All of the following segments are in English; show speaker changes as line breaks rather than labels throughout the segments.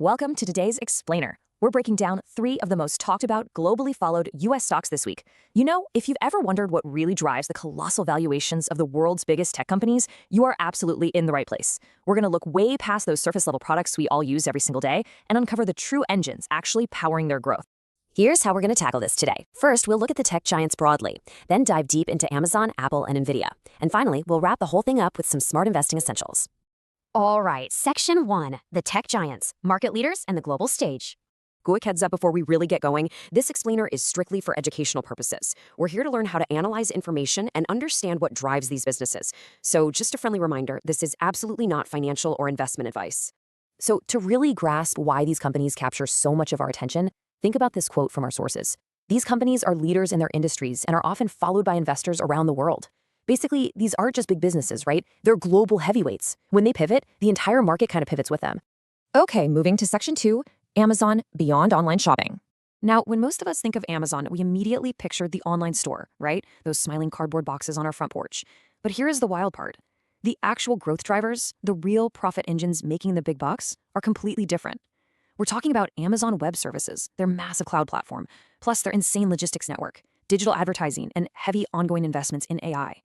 Welcome to today's Explainer. We're breaking down 3 of the most talked about, globally followed US stocks this week. You know, if you've ever wondered what really drives the colossal valuations of the world's biggest tech companies, you are absolutely in the right place. We're going to look way past those surface level products we all use every single day and uncover the true engines actually powering their growth.
Here's how we're going to tackle this today. First, we'll look at the tech giants broadly, then dive deep into Amazon, Apple, and Nvidia. And finally, we'll wrap the whole thing up with some smart investing essentials. All right, Section 1, the tech giants, market leaders, and the global stage.
Quick heads up before we really get going, this explainer is strictly for educational purposes. We're here to learn how to analyze information and understand what drives these businesses. So just a friendly reminder, this is absolutely not financial or investment advice. So to really grasp why these companies capture so much of our attention, think about this quote from our sources. These companies are leaders in their industries and are often followed by investors around the world. Basically, these aren't just big businesses, right? They're global heavyweights. When they pivot, the entire market kind of pivots with them. Okay, moving to Section 2, Amazon beyond online shopping. Now, when most of us think of Amazon, we immediately picture the online store, right? Those smiling cardboard boxes on our front porch. But here is the wild part. The actual growth drivers, the real profit engines making the big bucks, are completely different. We're talking about Amazon Web Services, their massive cloud platform, plus their insane logistics network, digital advertising, and heavy ongoing investments in AI.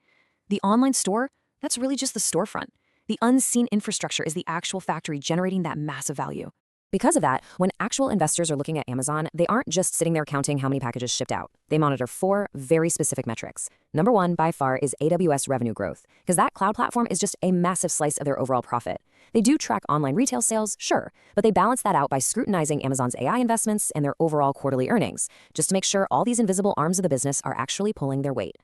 The online store, that's really just the storefront. The unseen infrastructure is the actual factory generating that massive value. Because of that, when actual investors are looking at Amazon, they aren't just sitting there counting how many packages shipped out. They monitor 4 very specific metrics. Number 1, by far, is AWS revenue growth, because that cloud platform is just a massive slice of their overall profit. They do track online retail sales, sure, but they balance that out by scrutinizing Amazon's AI investments and their overall quarterly earnings, just to make sure all these invisible arms of the business are actually pulling their weight.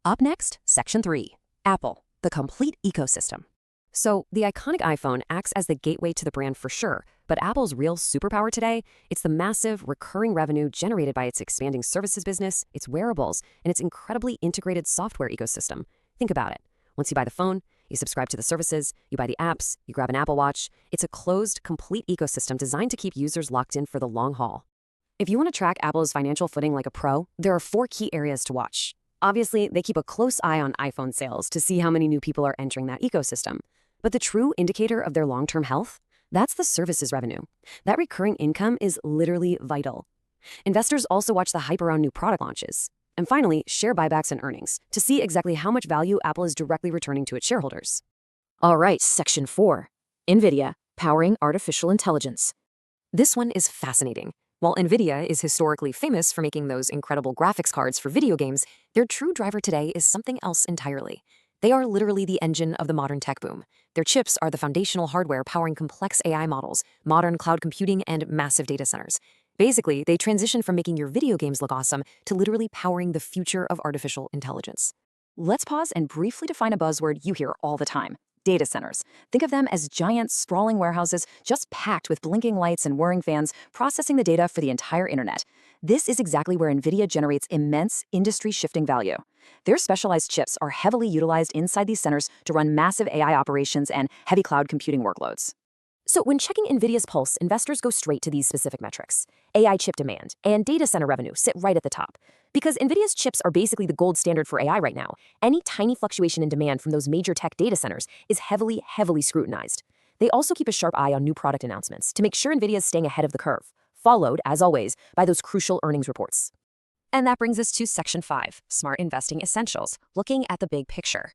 Up next, Section 3, Apple, the complete ecosystem. So the iconic iPhone acts as the gateway to the brand for sure, but Apple's real superpower today, it's the massive recurring revenue generated by its expanding services business, its wearables, and its incredibly integrated software ecosystem. Think about it. Once you buy the phone, you subscribe to the services, you buy the apps, you grab an Apple Watch. It's a closed, complete ecosystem designed to keep users locked in for the long haul. If you want to track Apple's financial footing like a pro, there are 4 key areas to watch. Obviously, they keep a close eye on iPhone sales to see how many new people are entering that ecosystem. But the true indicator of their long-term health? That's the services revenue. That recurring income is literally vital. Investors also watch the hype around new product launches. And finally, share buybacks and earnings to see exactly how much value Apple is directly returning to its shareholders. All right, Section 4, Nvidia, powering artificial intelligence. This one is fascinating. While Nvidia is historically famous for making those incredible graphics cards for video games, their true driver today is something else entirely. They are literally the engine of the modern tech boom. Their chips are the foundational hardware powering complex AI models, modern cloud computing, and massive data centers. Basically, they transition from making your video games look awesome to literally powering the future of artificial intelligence. Let's pause and briefly define a buzzword you hear all the time: data centers. Think of them as giant, sprawling warehouses just packed with blinking lights and whirring fans processing the data for the entire internet. This is exactly where Nvidia generates immense, industry-shifting value. Their specialized chips are heavily utilized inside these centers to run massive AI operations and heavy cloud computing workloads. So when checking Nvidia's pulse, investors go straight to these specific metrics. AI chip demand and data center revenue sit right at the top. Because Nvidia's chips are basically the gold standard for AI right now, any tiny fluctuation in demand from those major tech data centers is heavily scrutinized. They also keep a sharp eye on new product announcements to make sure Nvidia is staying ahead of the curve, followed, as always, by those crucial earnings reports. And that brings us to Section 5, Smart Investing Essentials, looking at the big picture.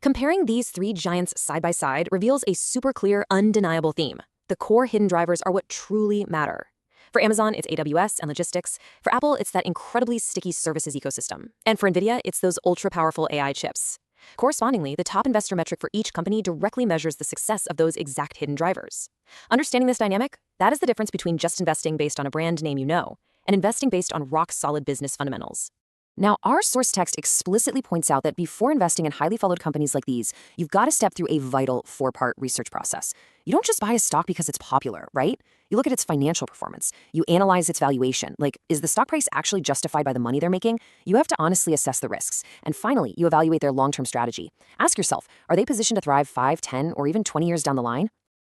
Comparing these 3 giants side by side reveals a super clear, undeniable theme. The core hidden drivers are what truly matter. For Amazon, it's AWS and logistics. For Apple, it's that incredibly sticky services ecosystem. And for Nvidia, it's those ultra-powerful AI chips. Correspondingly, the top investor metric for each company directly measures the success of those exact hidden drivers. Understanding this dynamic, that is the difference between just investing based on a brand name you know and investing based on rock-solid business fundamentals. Now, our source text explicitly points out that before investing in highly followed companies like these, you've got to step through a vital 4-part research process. You don't just buy a stock because it's popular, right? You look at its financial performance. You analyze its valuation. Like, is the stock price actually justified by the money they're making? You have to honestly assess the risks. And finally, you evaluate their long-term strategy. Ask yourself, are they positioned to thrive 5, 10, or even 20 years down the line?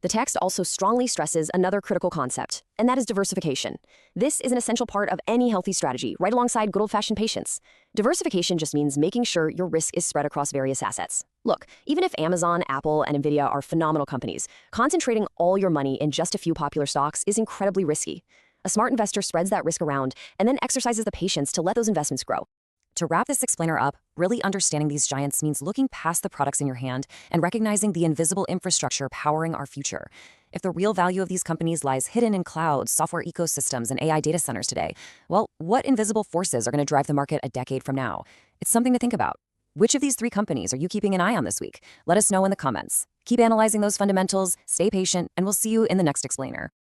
The text also strongly stresses another critical concept, and that is diversification. This is an essential part of any healthy strategy, right alongside good old-fashioned patience. Diversification just means making sure your risk is spread across various assets. Look, even if Amazon, Apple, and Nvidia are phenomenal companies, concentrating all your money in just a few popular stocks is incredibly risky. A smart investor spreads that risk around and then exercises the patience to let those investments grow. To wrap this explainer up, really understanding these giants means looking past the products in your hand and recognizing the invisible infrastructure powering our future. If the real value of these companies lies hidden in clouds, software ecosystems, and AI data centers today, well, what invisible forces are going to drive the market a decade from now? It's something to think about. Which of these three companies are you keeping an eye on this week? Let us know in the comments. Keep analyzing those fundamentals, stay patient, and we'll see you in the next explainer.